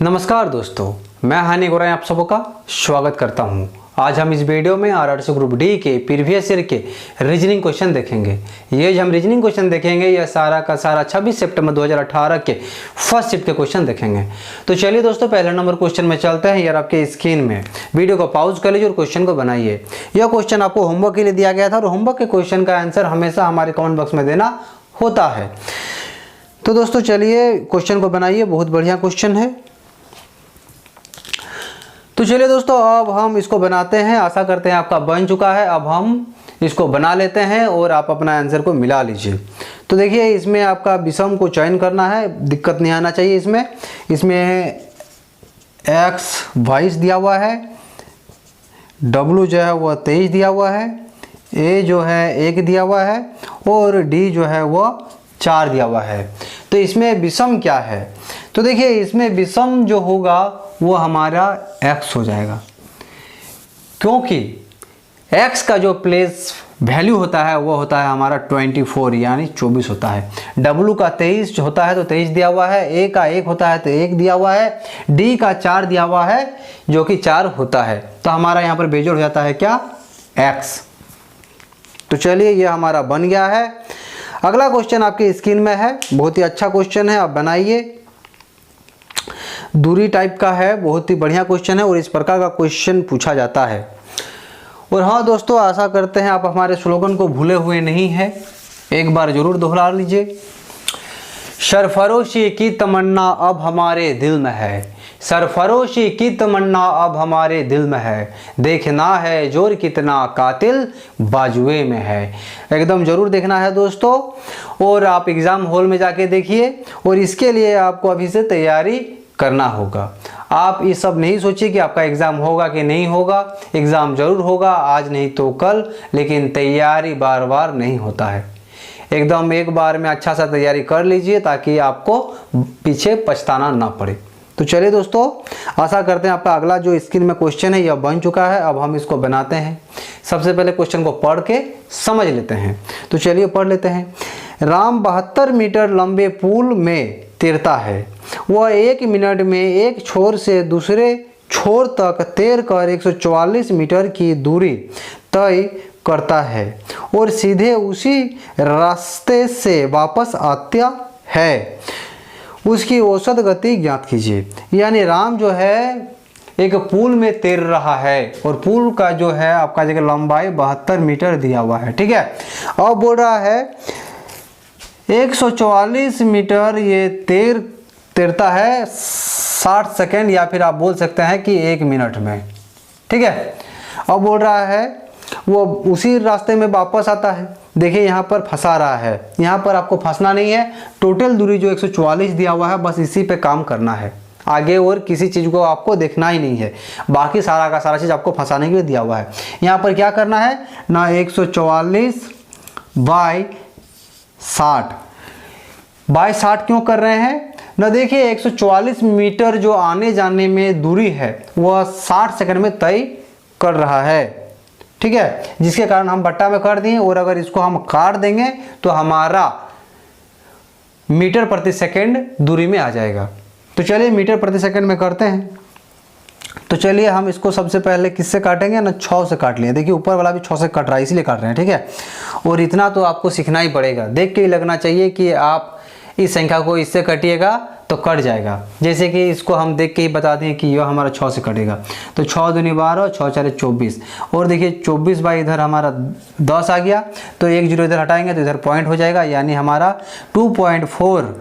नमस्कार दोस्तों, मैं हानि गोराई आप सबों का स्वागत करता हूं। आज हम इस वीडियो में आरआरसी ग्रुप डी के प्रीवियस ईयर के रीजनिंग क्वेश्चन देखेंगे। ये जो हम रीजनिंग क्वेश्चन देखेंगे यह सारा का सारा 26 सितंबर 2018 के फर्स्ट शिफ्ट के क्वेश्चन देखेंगे। तो चलिए दोस्तों, पहले नंबर क्वेश्चन में चलते हैं। यार आपके स्क्रीन में वीडियो को पॉज कर लीजिए और क्वेश्चन को बनाइए। यह क्वेश्चन आपको होमवर्क के लिए दिया गया था और होमवर्क के क्वेश्चन का आंसर हमेशा हमारे कमेंट बॉक्स में देना होता है। तो दोस्तों चलिए क्वेश्चन को बनाइए, बहुत बढ़िया क्वेश्चन है। तो चलिए दोस्तों, अब हम इसको बनाते हैं। आशा करते हैं आपका बन चुका है। अब हम इसको बना लेते हैं और आप अपना आंसर को मिला लीजिए। तो देखिए, इसमें आपका विषम को चयन करना है, दिक्कत नहीं आना चाहिए। इसमें x 22 दिया हुआ है, w जो है वह 23 दिया हुआ है, a जो है 1 दिया हुआ है और d जो है वह 4 दिया हुआ है। तो इसमें विषम क्या है? तो देखिए, इसमें विषम जो होगा वो हमारा x हो जाएगा, क्योंकि x का जो प्लेस वैल्यू होता है वो होता है हमारा 24 यानी 24 होता है। w का 23 होता है तो 23 दिया हुआ है, a का 1 होता है तो 1 दिया हुआ है, d का 4 दिया हुआ है जो कि 4 होता है। तो हमारा यहाँ पर बेजोड़ हो जाता है क्या? x। तो चलिए, ये हमारा बन गया है। अगला क्वेश्चन आपके स्क्रीन में है, बहुत ही अच्छा क्वेश्चन है, आप बनाइए। दूरी टाइप का है, बहुत ही बढ़िया क्वेश्चन है और इस प्रकार का क्वेश्चन पूछा जाता है। और हाँ दोस्तों, आशा करते हैं आप हमारे स्लोगन को भूले हुए नहीं हैं, एक बार जरूर दोहरा लीजिए। सरफरोशी की तमन्ना अब हमारे दिल में है, सरफरोशी की तमन्ना अब हमारे दिल में है, देखना है जोर कितना कातिल बाजुए में है। एकदम जरूर देखना है दोस्तों, और आप एग्ज़ाम हॉल में जाके देखिए। और इसके लिए आपको अभी से तैयारी करना होगा। आप ये सब नहीं सोचिए कि आपका एग्ज़ाम होगा कि नहीं होगा। एग्ज़ाम जरूर होगा, आज नहीं तो कल, लेकिन तैयारी बार बार नहीं होता है। एकदम एक बार में अच्छा सा तैयारी कर लीजिए ताकि आपको पीछे पछताना ना पड़े। तो चलिए दोस्तों, आशा करते हैं आपका अगला जो स्क्रीन में क्वेश्चन है यह बन चुका है। अब हम इसको बनाते हैं। सबसे पहले क्वेश्चन को पढ़ के समझ लेते हैं। तो चलिए पढ़ लेते हैं। राम 72 मीटर लंबे पुल में तैरता है। वह 1 मिनट में एक छोर से दूसरे छोर तक तैर कर 144 मीटर की दूरी तय करता है और सीधे उसी रास्ते से वापस आता है। उसकी औसत गति ज्ञात कीजिए। यानी राम जो है एक पुल में तैर रहा है और पुल का जो है आपका जगह लंबाई 72 मीटर दिया हुआ है। ठीक है, अब बोल रहा है 144 मीटर ये तैरता है 60 सेकेंड, या फिर आप बोल सकते हैं कि 1 मिनट में। ठीक है, अब बोल रहा है वो उसी रास्ते में वापस आता है। देखिए, यहाँ पर फंसा रहा है, यहाँ पर आपको फंसना नहीं है। टोटल दूरी जो 144 दिया हुआ है बस इसी पे काम करना है, आगे और किसी चीज़ को आपको देखना ही नहीं है। बाकी सारा का सारा चीज़ आपको फंसाने के लिए दिया हुआ है। यहाँ पर क्या करना है ना, 144 बाई 60 क्यों कर रहे हैं ना? देखिए, 144 मीटर जो आने जाने में दूरी है वह 60 सेकंड में तय कर रहा है। ठीक है, जिसके कारण हम बट्टा में कर दिए, और अगर इसको हम काट देंगे तो हमारा मीटर प्रति सेकंड दूरी में आ जाएगा। तो चलिए मीटर प्रति सेकंड में करते हैं। तो चलिए हम इसको सबसे पहले किससे काटेंगे ना, 6 से काट लिए। देखिए, ऊपर वाला भी 6 से काट रहा है, इसीलिए काट रहे हैं। ठीक है, और इतना तो आपको सीखना ही पड़ेगा। देख के ही लगना चाहिए कि आप इस संख्या को इससे काटिएगा तो कट जाएगा। जैसे कि इसको हम देख के ही बता दें कि यह हमारा 6 से कटेगा। तो 6 दूनी 12, 6 4 24, और देखिए 24 बाई इधर हमारा 10 आ गया, तो 1 0 इधर हटाएंगे तो इधर पॉइंट हो जाएगा, यानी हमारा 2.4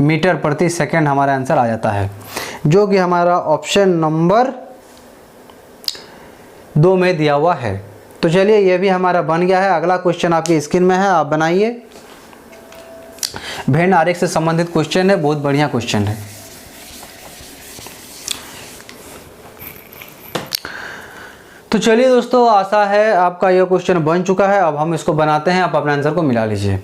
मीटर प्रति सेकंड हमारा आंसर आ जाता है, जो कि हमारा ऑप्शन नंबर 2 में दिया हुआ है। तो चलिए, यह भी हमारा बन गया है। अगला क्वेश्चन आपकी स्क्रीन में है, आप बनाइए। भेन आरेख से संबंधित क्वेश्चन है, बहुत बढ़िया क्वेश्चन है। तो चलिए दोस्तों, आशा है आपका यह क्वेश्चन बन चुका है। अब हम इसको बनाते हैं, आप अपने आंसर को मिला लीजिए।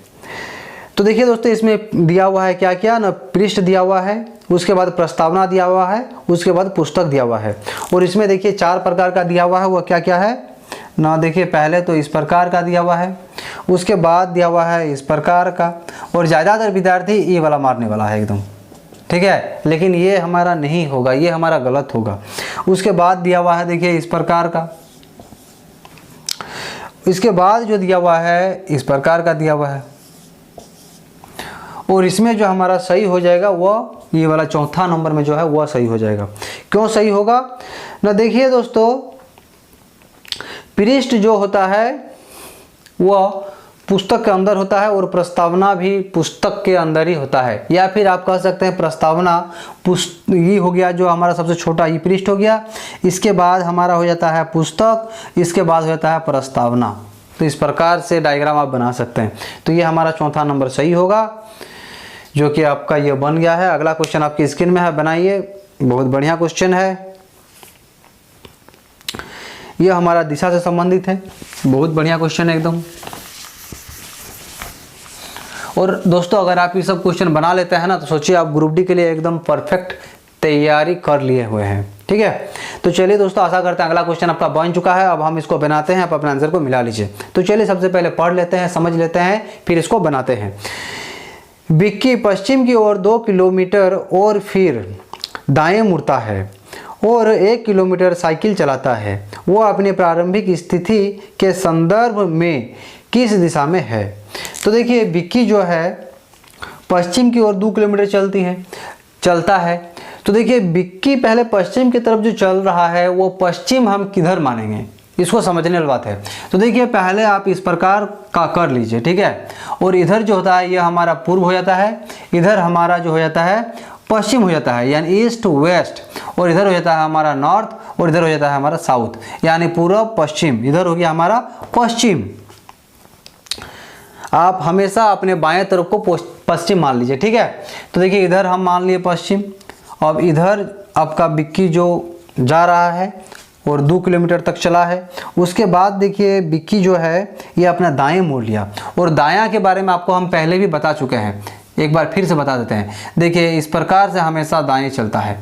तो देखिए दोस्तों, इसमें दिया हुआ है क्या क्या ना, पृष्ठ दिया हुआ है, उसके बाद प्रस्तावना दिया हुआ है, उसके बाद पुस्तक दिया हुआ है। और इसमें देखिए 4 प्रकार का दिया हुआ है, वह क्या क्या है ना। देखिए, पहले तो इस प्रकार का दिया हुआ है, उसके बाद दिया हुआ है इस प्रकार का, और ज़्यादातर विद्यार्थी ये वाला मारने वाला है एकदम। ठीक है, लेकिन ये हमारा नहीं होगा, ये हमारा गलत होगा। उसके बाद दिया हुआ है देखिए इस प्रकार का, इसके बाद जो दिया हुआ है इस प्रकार का दिया हुआ है, और इसमें जो हमारा सही हो जाएगा वह ये वाला चौथा नंबर में जो है वह सही हो जाएगा। क्यों सही होगा ना, देखिए दोस्तों, पृष्ठ जो होता है वह पुस्तक के अंदर होता है और प्रस्तावना भी पुस्तक के अंदर ही होता है, या फिर आप कह सकते हैं प्रस्तावना ये हो गया जो हमारा सबसे छोटा ये पृष्ठ हो गया, इसके बाद हमारा हो जाता है पुस्तक, इसके बाद हो जाता है प्रस्तावना। तो इस प्रकार से डायग्राम आप बना सकते हैं। तो ये हमारा चौथा नंबर सही होगा, जो कि आपका ये बन गया है। अगला क्वेश्चन आपकी स्क्रीन में है, बनाइए। बहुत बढ़िया क्वेश्चन है, ये हमारा दिशा से संबंधित है। बहुत बढ़िया क्वेश्चन है एकदम। और दोस्तों अगर आप ये सब क्वेश्चन बना लेते हैं ना, तो सोचिए आप ग्रुप डी के लिए एकदम परफेक्ट तैयारी कर लिए हुए हैं। ठीक है, तो चलिए दोस्तों, आशा करते हैं अगला क्वेश्चन आपका बन चुका है। अब हम इसको बनाते हैं, आप अपने आंसर को मिला लीजिए। तो चलिए सबसे पहले पढ़ लेते हैं, समझ लेते हैं, फिर इसको बनाते हैं। विक्की पश्चिम की ओर 2 किलोमीटर और फिर दाएं मुड़ता है और 1 किलोमीटर साइकिल चलाता है। वो अपनी प्रारंभिक स्थिति के संदर्भ में किस दिशा में है? तो देखिए विक्की जो है पश्चिम की ओर 2 किलोमीटर चलता है। तो देखिए विक्की पहले पश्चिम की तरफ जो चल रहा है वो पश्चिम हम किधर मानेंगे, इसको समझने वाली बात है। तो देखिए पहले आप इस प्रकार का कर लीजिए, ठीक है। और इधर जो होता है ये हमारा पूर्व हो जाता है, इधर हमारा जो हो जाता है पश्चिम हो जाता है, यानी ईस्ट वेस्ट, और इधर हो जाता है हमारा नॉर्थ, और इधर हो जाता है हमारा साउथ, यानी पूर्व पश्चिम। इधर हो गया हमारा पश्चिम। आप हमेशा अपने बाएं तरफ को पश्चिम मान लीजिए, ठीक है। तो देखिए इधर हम मान लिए पश्चिम, अब इधर आपका विक्की जो जा रहा है और 2 किलोमीटर तक चला है। उसके बाद देखिए विक्की जो है ये अपना दाएं मोड़ लिया, और दायां के बारे में आपको हम पहले भी बता चुके हैं, एक बार फिर से बता देते हैं। देखिए इस प्रकार से हमेशा दाएं चलता है,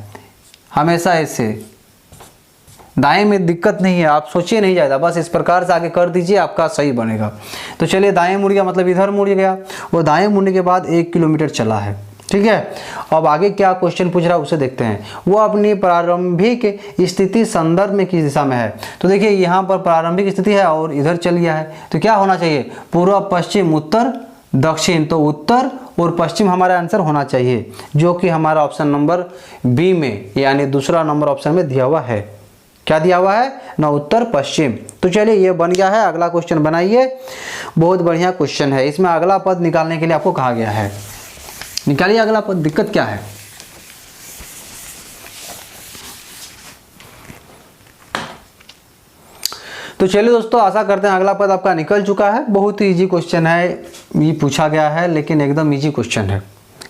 हमेशा ऐसे दाएं में दिक्कत नहीं है, आप सोचिए नहीं ज़्यादा, बस इस प्रकार से आगे कर दीजिए, आपका सही बनेगा। तो चलिए दाएं मुड़ गया, मतलब इधर मुड़ गया, और दाएं मुड़ने के बाद 1 किलोमीटर चला है, ठीक है। अब आगे क्या क्वेश्चन पूछ रहा है उसे देखते हैं। वो अपनी प्रारंभिक स्थिति संदर्भ में किस दिशा में है? तो देखिए यहाँ पर प्रारंभिक स्थिति है और इधर चल गया है, तो क्या होना चाहिए? पूर्व पश्चिम उत्तर दक्षिण, तो उत्तर और पश्चिम हमारा आंसर होना चाहिए, जो कि हमारा ऑप्शन नंबर बी में, यानी दूसरा नंबर ऑप्शन में दिया हुआ है। क्या दिया हुआ है ना, उत्तर पश्चिम। तो चलिए ये बन गया है। अगला क्वेश्चन बनाइए, बहुत बढ़िया क्वेश्चन है। इसमें अगला पद निकालने के लिए आपको कहा गया है, निकालिए अगला पद। दिक्कत क्या है? तो चलिए दोस्तों, आशा करते हैं अगला पद आपका निकल चुका है। बहुत ही इजी क्वेश्चन है, ये पूछा गया है, लेकिन एकदम इजी क्वेश्चन है,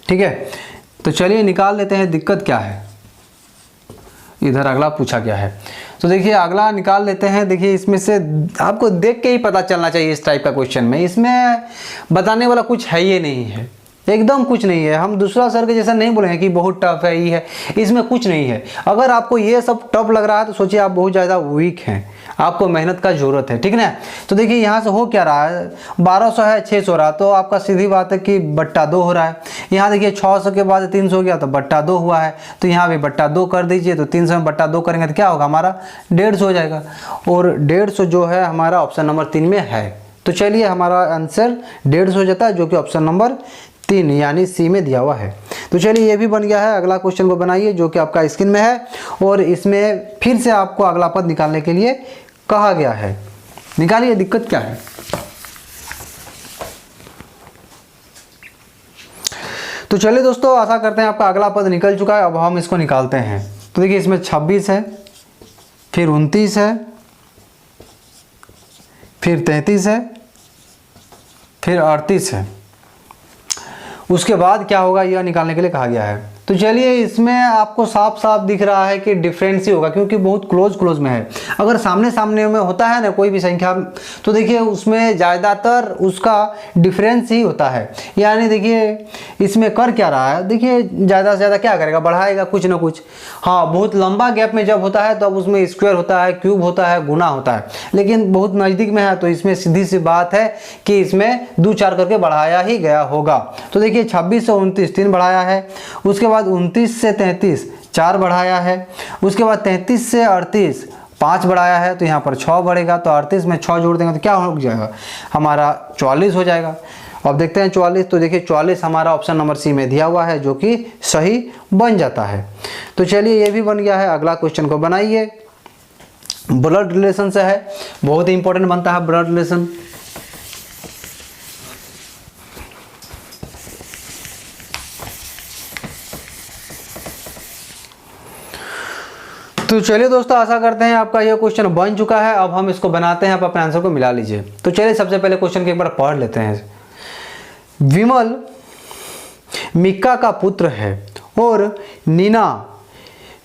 ठीक है। तो चलिए निकाल लेते हैं, दिक्कत क्या है। इधर अगला पूछा गया है, तो देखिए अगला निकाल लेते हैं। देखिए इसमें से आपको देख के ही पता चलना चाहिए इस टाइप का क्वेश्चन में, इसमें बताने वाला कुछ है ही नहीं है, एकदम कुछ नहीं है। हम दूसरा सर के जैसा नहीं बोलेंगे कि बहुत टफ है, ये है, इसमें कुछ नहीं है। अगर आपको ये सब टफ लग रहा है तो सोचिए आप बहुत ज़्यादा वीक हैं, आपको मेहनत का ज़रूरत है, ठीक ना। तो देखिए यहाँ से हो क्या रहा है, 1200 है 600 रहा, तो आपका सीधी बात है कि बट्टा 2 हो रहा है। यहाँ देखिए 600 के बाद 300 हो गया तो बट्टा 2 हुआ है, तो यहाँ भी बट्टा 2 कर दीजिए। तो 300 में बट्टा 2 करेंगे तो क्या होगा, हमारा 150 हो जाएगा, और 150 जो है हमारा ऑप्शन नंबर 3 में है। तो चलिए हमारा आंसर 150 हो जाता है, जो कि ऑप्शन नंबर 3 यानी सी में दिया हुआ है। तो चलिए ये भी बन गया है। अगला क्वेश्चन को बनाइए, जो कि आपका स्क्रीन में है, और इसमें फिर से आपको अगला पद निकालने के लिए कहा गया है। निकालिए, दिक्कत क्या है। तो चलिए दोस्तों, आशा करते हैं आपका अगला पद निकल चुका है। अब हम इसको निकालते हैं। तो देखिए इसमें 26 है, फिर 29 है, फिर 33 है, फिर 38 है। उसके बाद क्या होगा यह निकालने के लिए कहा गया है। तो चलिए इसमें आपको साफ साफ दिख रहा है कि डिफरेंस ही होगा, क्योंकि बहुत क्लोज में है। अगर सामने सामने में होता है ना कोई भी संख्या, तो देखिए उसमें ज़्यादातर उसका डिफरेंस ही होता है। यानी देखिए इसमें कर क्या रहा है, देखिए ज़्यादा से ज़्यादा क्या करेगा, बढ़ाएगा कुछ ना कुछ। हाँ, बहुत लंबा गैप में जब होता है तब उसमें स्क्वायर होता है, क्यूब होता है, गुना होता है। लेकिन बहुत नज़दीक में है तो इसमें सीधी सी बात है कि इसमें 2-4 करके बढ़ाया ही गया होगा। तो देखिए 26 से 29 3 बढ़ाया है, उसके बाद 29 से 33 4 बढ़ाया है, उसके बाद 33 से 38 5 बढ़ाया है, तो यहाँ पर 6 बढ़ेगा, तो 38 में 6 जोड़ देंगे तो क्या हो जाएगा हमारा 44 हो जाएगा। अब देखते हैं 44, तो देखिए 44 हमारा ऑप्शन नंबर सी में दिया हुआ है जो कि सही बन जाता है। तो चलिए ये भी बन गया है। अगला क्वेश्चन को बनाइए, ब्लड रिलेशन से है, बहुत ही इंपॉर्टेंट बनता है ब्लड रिलेशन। तो चलिए दोस्तों, आशा करते हैं आपका यह क्वेश्चन बन चुका है। अब हम इसको बनाते हैं, आप अपने आंसर को मिला लीजिए। तो चलिए सबसे पहले क्वेश्चन के एक बार पढ़ लेते हैं। विमल मिक्का का पुत्र है और नीना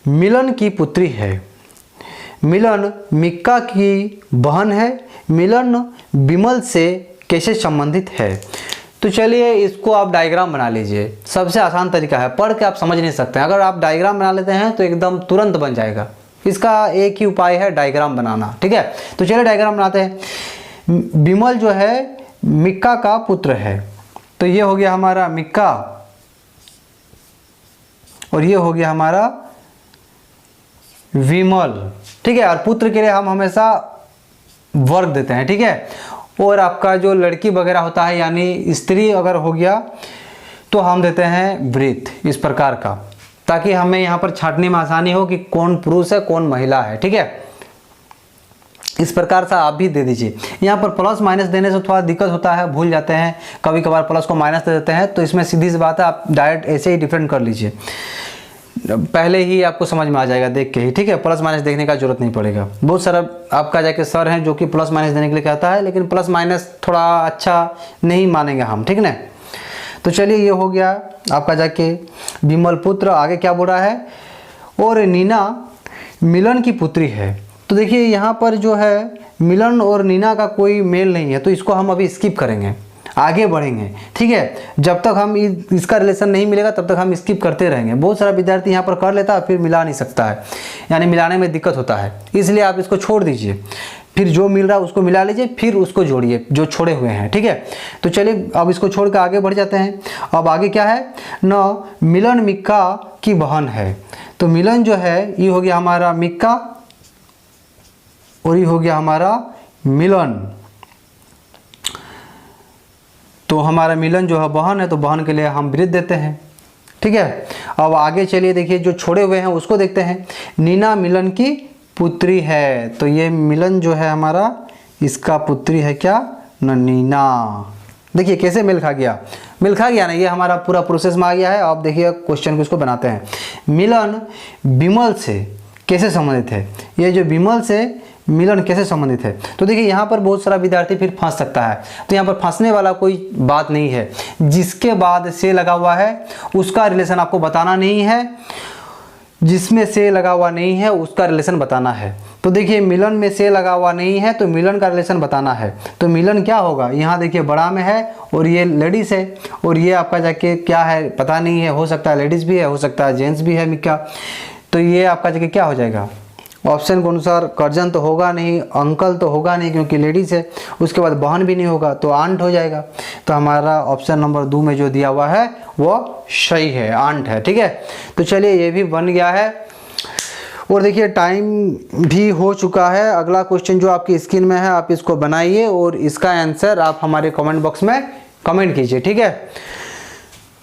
मिलन की पुत्री है। मिलन मिक्का की बहन है। मिलन विमल से कैसे संबंधित है? तो चलिए इसको आप डायग्राम बना लीजिए। सबसे आसान तरीका है, पढ़ के आप समझ नहीं सकते हैं, अगर आप डायग्राम बना लेते हैं तो एकदम तुरंत बन जाएगा। इसका एक ही उपाय है डायग्राम बनाना, ठीक है। तो चलिए डायग्राम बनाते हैं। विमल जो है मिक्का का पुत्र है, तो ये हो गया हमारा मिक्का और ये हो गया हमारा विमल, ठीक है। और पुत्र के लिए हम हमेशा वर्ग देते हैं, ठीक है। और आपका जो लड़की वगैरह होता है यानी स्त्री अगर हो गया तो हम देते हैं वृत्त, इस प्रकार का, ताकि हमें यहाँ पर छांटने में आसानी हो कि कौन पुरुष है कौन महिला है, ठीक है। इस प्रकार से आप भी दे दीजिए। यहाँ पर प्लस माइनस देने से थोड़ा दिक्कत होता है, भूल जाते हैं, कभी कभार प्लस को माइनस दे देते हैं, तो इसमें सीधी सी बात है, आप डायरेक्ट ऐसे ही डिफरेंट कर लीजिए, पहले ही आपको समझ में आ जाएगा देख के ही, ठीक है। प्लस माइनस देखने का जरूरत नहीं पड़ेगा। बहुत सारा आपका जाके सर हैं जो कि प्लस माइनस देने के लिए कहता है, लेकिन प्लस माइनस थोड़ा अच्छा नहीं मानेंगे हम, ठीक ना। तो चलिए ये हो गया आपका जाके विमल पुत्र। आगे क्या बोल रहा है? और नीना मिलन की पुत्री है। तो देखिए यहाँ पर जो है मिलन और नीना का कोई मेल नहीं है, तो इसको हम अभी स्किप करेंगे, आगे बढ़ेंगे, ठीक है। जब तक हम इसका रिलेशन नहीं मिलेगा तब तक हम स्किप करते रहेंगे। बहुत सारा विद्यार्थी यहाँ पर कर लेता है फिर मिला नहीं सकता है, यानी मिलाने में दिक्कत होता है, इसलिए आप इसको छोड़ दीजिए। फिर जो मिल रहा है उसको मिला लीजिए, फिर उसको जोड़िए जो छोड़े हुए हैं, ठीक है। तो चलिए अब इसको छोड़ कर आगे बढ़ जाते हैं। अब आगे क्या है? न मिलन मिक्का की बहन है। तो मिलन जो है ये हो गया हमारा मिक्का और ये हो गया हमारा मिलन। तो हमारा मिलन जो है बहन है, तो बहन के लिए हम वृत्त देते हैं, ठीक है। अब आगे चलिए देखिए जो छोड़े हुए हैं उसको देखते हैं। नीना मिलन की पुत्री है, तो ये मिलन जो है हमारा इसका पुत्री है क्या? न नीना। देखिए कैसे मेल खा गया, मेल खा गया ना, ये हमारा पूरा प्रोसेस में आ गया है। अब देखिए क्वेश्चन को इसको बनाते हैं। मिलन विमल से कैसे संबंधित है? ये जो विमल से मिलन कैसे संबंधित है? तो देखिए यहाँ पर बहुत सारा विद्यार्थी फिर फंस सकता है, तो यहाँ पर फंसने वाला कोई बात नहीं है। जिसके बाद से लगा हुआ है उसका रिलेशन आपको बताना नहीं है, जिसमें से लगा हुआ नहीं है उसका रिलेशन बताना है। तो देखिए मिलन में से लगा हुआ नहीं है तो मिलन का रिलेशन बताना है। तो मिलन क्या होगा? यहाँ देखिए बड़ा में है और ये लेडीज़ है, और ये आपका जाके क्या है पता नहीं है, हो सकता है लेडीज़ भी है, हो सकता है जेंट्स भी है मिक्का। तो ये आपका जाके क्या हो जाएगा? ऑप्शन के अनुसार कर्जन तो होगा नहीं, अंकल तो होगा नहीं क्योंकि लेडीज़ है, उसके बाद बहन भी नहीं होगा तो आंट हो जाएगा। तो हमारा ऑप्शन नंबर 2 में जो दिया हुआ है वो सही है, आंट है, ठीक है। तो चलिए ये भी बन गया है। और देखिए टाइम भी हो चुका है। अगला क्वेश्चन जो आपकी स्क्रीन में है आप इसको बनाइए और इसका आंसर आप हमारे कमेंट बॉक्स में कमेंट कीजिए, ठीक है।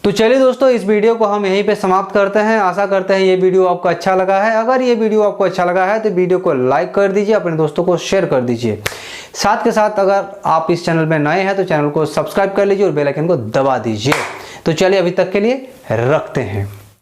तो चलिए दोस्तों इस वीडियो को हम यहीं पे समाप्त करते हैं। आशा करते हैं ये वीडियो आपको अच्छा लगा है। अगर ये वीडियो आपको अच्छा लगा है तो वीडियो को लाइक कर दीजिए, अपने दोस्तों को शेयर कर दीजिए। साथ के साथ अगर आप इस चैनल में नए हैं तो चैनल को सब्सक्राइब कर लीजिए और बेल आइकन को दबा दीजिए। तो चलिए अभी तक के लिए रखते हैं।